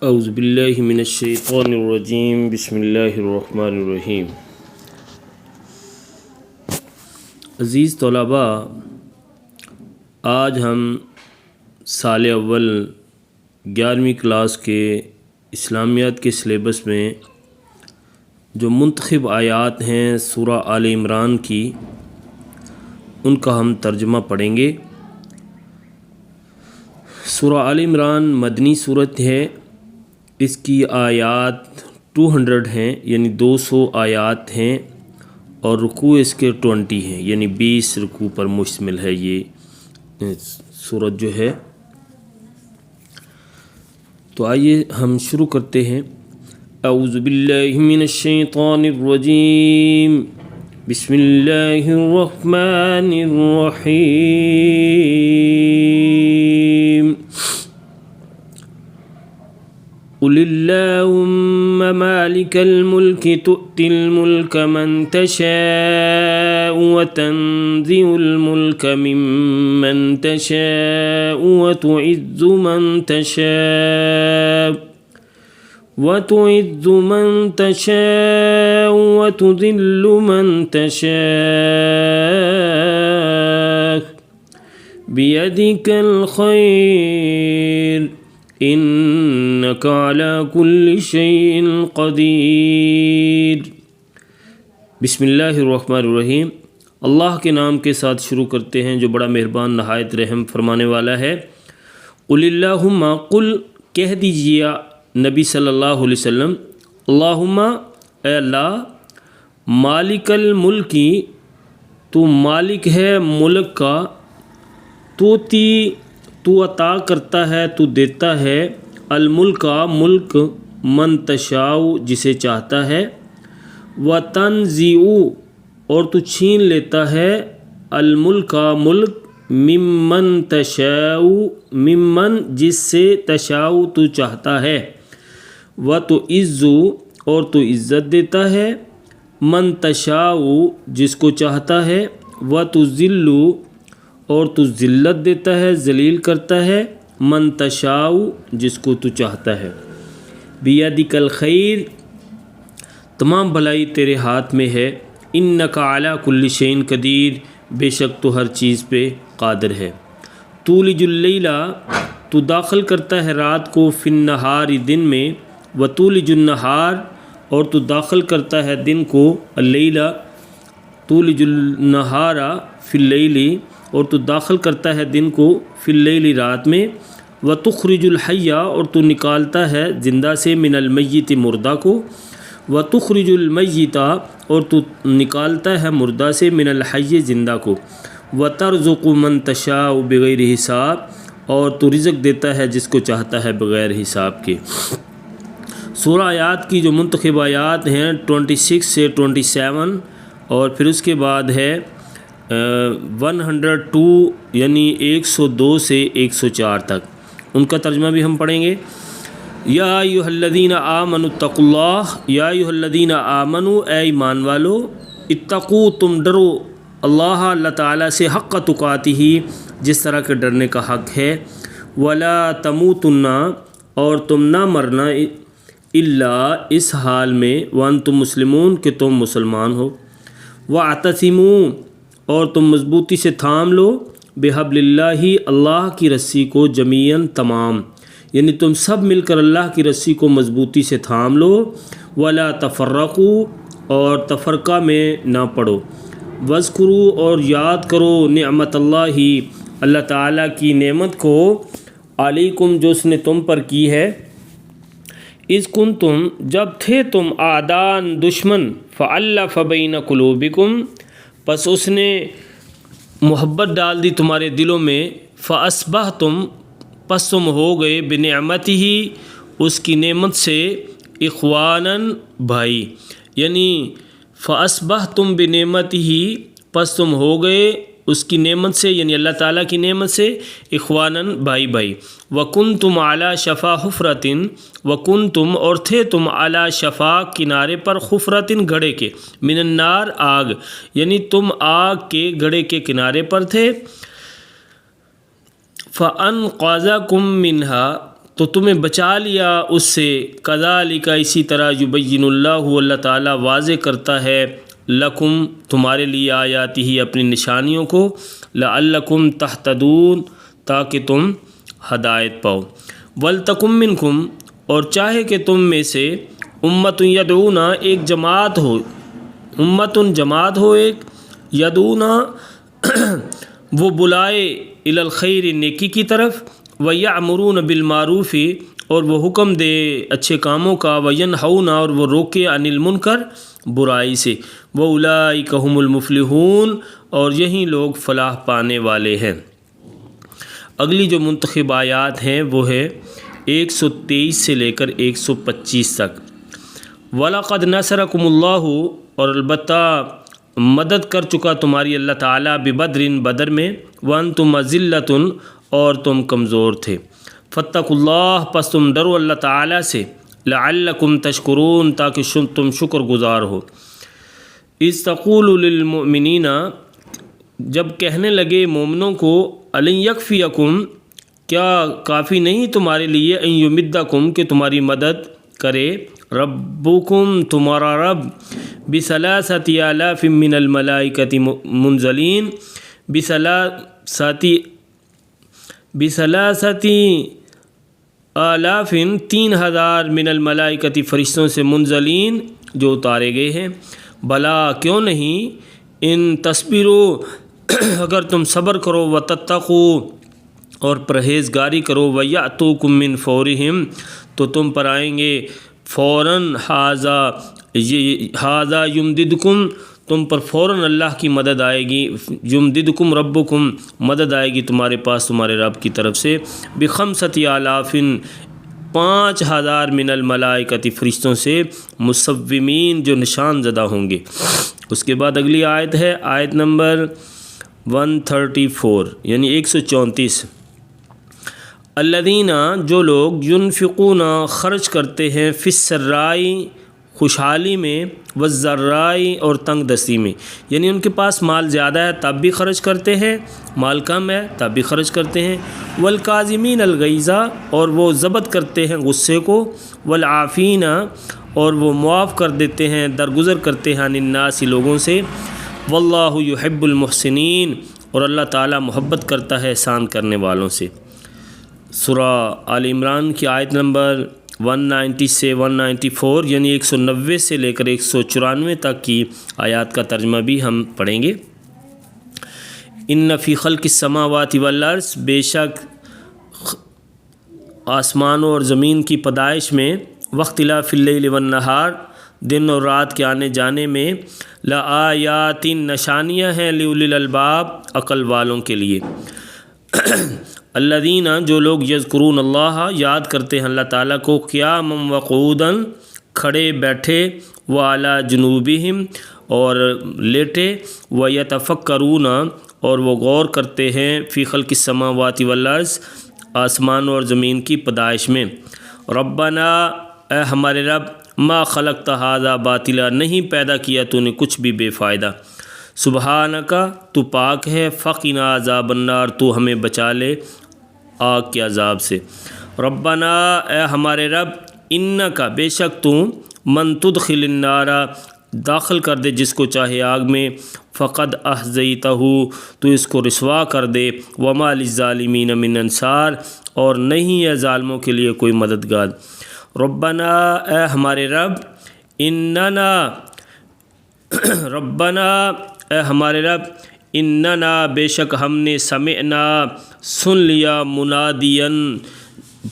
اعوذ باللہ من الشیطان الرجیم بسم اللہ الرحمن الرحیم۔ عزیز طلباء، آج ہم سال اول 11ویں کلاس کے اسلامیات کے سلیبس میں جو منتخب آیات ہیں سورہ آل عمران کی، ان کا ہم ترجمہ پڑھیں گے۔ سورہ آل عمران مدنی صورت ہے، اس کی آیات 200 ہیں، یعنی 200 آیات ہیں، اور رکوع اس کے 20 ہیں، یعنی 20 رکوع پر مشتمل ہے یہ سورت جو ہے۔ تو آئیے ہم شروع کرتے ہیں۔ اعوذ باللہ من الشیطان الرجیم، بسم اللہ الرحمن الرحیم۔ قل اللہم مالک الملک تؤتی الملک من تشاء وتنزع الملک ممن تشاء وتعز من تشاء وتذل من تشاء بیدک الخیر انک علی کل شیء قدیر۔ بسم اللہ الرحمن الرحیم، اللہ کے نام کے ساتھ شروع کرتے ہیں جو بڑا مہربان نہایت رحم فرمانے والا ہے۔ قل اللہم، قل کہہ دیجیے نبی صلی اللہ علیہ وسلم، اللہم اے اللہ، مالک الملکی، تو مالک ہے ملک کا، تو عطا کرتا ہے، تو دیتا ہے، الملک ملک، من تشاء جسے چاہتا ہے، وتنزع اور تو چھین لیتا ہے، الملک ملک، ممن تشاء ممن جس سے تشاء تو چاہتا ہے، وتعز اور تو عزت دیتا ہے، من تشاء جس کو چاہتا ہے، وتذل اور تو ذلت دیتا ہے، ذلیل کرتا ہے، من تشاء جس کو تو چاہتا ہے، بیدک الخیر تمام بھلائی تیرے ہاتھ میں ہے، انک علی کل شیء قدیر بے شک تو ہر چیز پہ قادر ہے، تولج اللیل تو داخل کرتا ہے رات کو، فی النہار دن میں، وتولج النہار اور تو داخل کرتا ہے دن کو، اللیل تولج النہار فی اللیل اور تو داخل کرتا ہے دن کو، فی اللیل رات میں، وتخرج الحی اور تو نکالتا ہے زندہ سے، من المیت مردہ کو، وتخرج المیت اور تو نکالتا ہے مردہ سے، من الحی زندہ کو، وترزق من تشاء بغیر حساب اور تو رزق دیتا ہے جس کو چاہتا ہے بغیر حساب کے۔ سورہ آیات کی جو منتخب آیات ہیں 26 سے 27، اور پھر اس کے بعد ہے 102 یعنی 102 سے 104 تک، ان کا ترجمہ بھی ہم پڑھیں گے۔ یا ایھا الذین آمنوا اتقوا اللہ، یا ایھا الذین آمنوا اے ایمان والو، اتقوا تم ڈرو، اللہ اللہ تعالیٰ سے، حق تقاتہ جس طرح کے ڈرنے کا حق ہے، ولا تموتن اور تم نہ مرنا، الا اس حال میں، وانتم مسلمون کہ تم مسلمان ہو، واعتصموا اور تم مضبوطی سے تھام لو، بحبل اللہ اللہ کی رسی کو، جمیعاً تمام، یعنی تم سب مل کر اللہ کی رسی کو مضبوطی سے تھام لو، ولا تفرقوا اور تفرقہ میں نہ پڑو، واذکروا اور یاد کرو، نعمت اللہ اللہ تعالیٰ کی نعمت کو، علیکم جو اس نے تم پر کی ہے، اذ کنتم جب تھے تم، اعداء دشمن، فالف بین قلوبکم پس اس نے محبت ڈال دی تمہارے دلوں میں، فاصبحتم پس تم ہو گئے، بنعمتہ اس کی نعمت سے، اخوانا بھائی، یعنی فاصبحتم بنعمتہ پس تم ہو گئے اس کی نعمت سے، یعنی اللہ تعالیٰ کی نعمت سے، اخوانا بھائی بھائی، وکنتم علی شفا حفرۃ وکنتم اور تھے تم علی شفا کنارے پر، حفرۃ گڑھے کے، من النار آگ، یعنی تم آگ کے گڑھے کے کنارے پر تھے، فانقذکم منہا تو تمہیں بچا لیا اس سے، کذالک اسی طرح یبین اللہ تعالیٰ واضح کرتا ہے، لکم تمہارے لیے آیاتہ اپنی نشانیوں کو، لعلکم تہتدون تاکہ تم ہدایت پاؤ، ولتکم منکم اور چاہے کہ تم میں سے امت یدعون ایک جماعت ہو، جماعت ہو ایک، یدعون وہ بلائے الی الخیر نیکی کی طرف، ویأمرون بالمعروف اور وہ حکم دے اچھے کاموں کا، وینہون اور وہ روکے عن المنکر برائی سے، واولئک ھم المفلحون اور یہی لوگ فلاح پانے والے ہیں۔ اگلی جو منتخب آیات ہیں وہ ہے 123 سے لے کر 125 تک۔ وَلَقَدْ نَصَرَكُمُ اللَّهُ اور البتہ مدد کر چکا تمہاری اللہ تعالیٰ ببدر بدر میں، وَأَنْتُمْ أَذِلَّةٌ اور تم کمزور تھے، فَاتَّقُوا اللَّهَ پس تم ڈرو اللہ تعالیٰ سے، لَعَلَّكُمْ تَشْكُرُونَ تاکہ تم شکر گزار ہو۔ اِذْ تَقُولُ لِلْمُؤْمِنِينَ جب کہنے لگے مومنوں کو، أَلَنْ يَكْفِيَكُمْ کیا کافی نہیں تمہارے لیے، أَن يُمِدَّكُمْ کہ تمہاری مدد کرے، ربکم تمہارا رب، بثلاثۃ آلاف من الملائکۃ منزلین، بثلاثۃ آلاف 3000 من الملائکۃ فرشتوں سے، منزلین جو اتارے گئے ہیں، بلا کیوں نہیں، ان تصبروا اگر تم صبر کرو، وتتقوا اور پرہیزگاری کرو، ویأتوکم من فورہم تو تم پر آئیں گے فوراً، ھذا یمددکم تم پر فوراً اللہ کی مدد آئے گی، یمددکم ربکم مدد آئے گی تمہارے پاس تمہارے رب کی طرف سے، بخمسۃ آلاف 5000 من الملائکۃ فرشتوں سے، مصومین جو نشان زدہ ہوں گے۔ اس کے بعد اگلی آیت ہے آیت نمبر 134 یعنی 134۔ الذین جو لوگ، ینفقون خرچ کرتے ہیں، فی السرائی خوشحالی میں، والضرائی اور تنگ دستی میں، یعنی ان کے پاس مال زیادہ ہے تب بھی خرچ کرتے ہیں، مال کم ہے تب بھی خرچ کرتے ہیں، والکاظمین الغیظ اور وہ ضبط کرتے ہیں غصے کو، والعافین اور وہ معاف کر دیتے ہیں، درگزر کرتے ہیں، عن الناس لوگوں سے، واللہ یحب المحسنین اور اللہ تعالیٰ محبت کرتا ہے احسان کرنے والوں سے۔ سورہ آل عمران کی آیت نمبر 190 سے 194 یعنی 190 سے لے کر 194 تک کی آیات کا ترجمہ بھی ہم پڑھیں گے۔ ان فی خلق السماوات والارض بے شک آسمانوں اور زمین کی پیدائش میں، واختلاف اللیل والنہار دن اور رات کے آنے جانے میں، لآیات نشانیاں ہیں، لأولی الالباب عقل والوں کے لیے۔ الذین جو لوگ، یذکرون اللہ یاد کرتے ہیں اللہ تعالیٰ کو، قیاما وقعودا کھڑے بیٹھے، وعلی جنوبہم اور لیٹے، ویتفکرون اور وہ غور کرتے ہیں، فی خلق السماوات والارض آسمان اور زمین کی پیدائش میں، ربنا اے ہمارے رب، ما خلقت ھذا باطلا نہیں پیدا کیا تو نے کچھ بھی بے فائدہ، سبحانک تو پاک ہے، فقنا عذاب النار تو ہمیں بچا لے آگ کے عذاب سے، ربنا اے ہمارے رب، انکا بے شک تو، من تدخل النار داخل کر دے جس کو چاہے آگ میں، فقد احزیتہ تو اس کو رسوا کر دے، وما للظالمین من انصار اور نہیں ہے ظالموں کے لیے کوئی مددگار، ربنا اے ہمارے رب، اننا ربنا اے ہمارے رب، اننا بے شک ہم نے، سمعنا سن لیا، منادین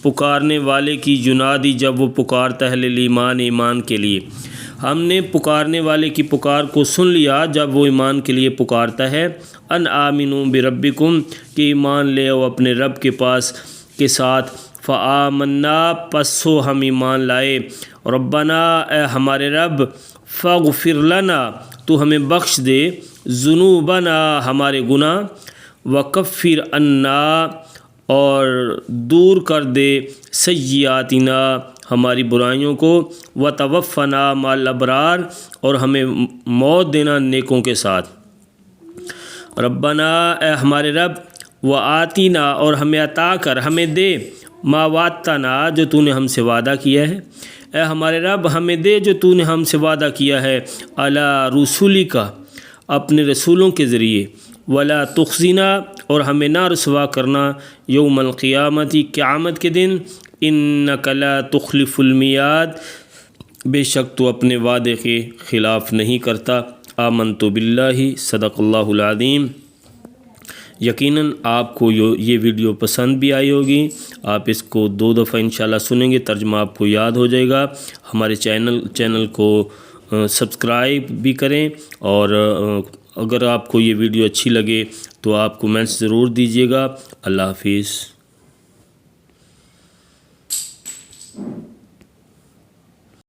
پکارنے والے کی، ینادی جب وہ پکارتا ہے، ایمان ایمان کے لیے، ہم نے پکارنے والے کی پکار کو سن لیا جب وہ ایمان کے لیے پکارتا ہے، ان آمنوا بربکم کہ ایمان لے او اپنے رب کے پاس کے ساتھ، فآمنا پسو ہم ایمان لائے، ربنا اے ہمارے رب، فاغفر لنا تو ہمیں بخش دے، ذنوبنا ہمارے گناہ، وکفر عنا اور دور کر دے، سیئاتنا ہماری برائیوں کو، وتوفنا مع الابرار اور ہمیں موت دینا نیکوں کے ساتھ، ربنا اے ہمارے رب، وآتینا اور ہمیں عطا کر، ہمیں دے، ما وعدتنا جو تو نے ہم سے وعدہ کیا ہے، اے ہمارے رب ہمیں دے جو تو نے ہم سے وعدہ کیا ہے، علی رسولک اپنے رسولوں کے ذریعے، ولا تخزنا اور ہمیں نہ رسوا کرنا، یوم القیامت قیامت کے دن، انک لا تخلف المیعاد بے شک تو اپنے وعدے کے خلاف نہیں کرتا۔ آمنت باللہ، صدق اللہ العظیم۔ یقیناً آپ کو یہ ویڈیو پسند بھی آئی ہوگی، آپ اس کو 2 دفعہ انشاءاللہ سنیں گے، ترجمہ آپ کو یاد ہو جائے گا۔ ہمارے چینل کو سبسکرائب بھی کریں، اور اگر آپ کو یہ ویڈیو اچھی لگے تو آپ کومنٹس ضرور دیجیے گا۔ اللہ حافظ۔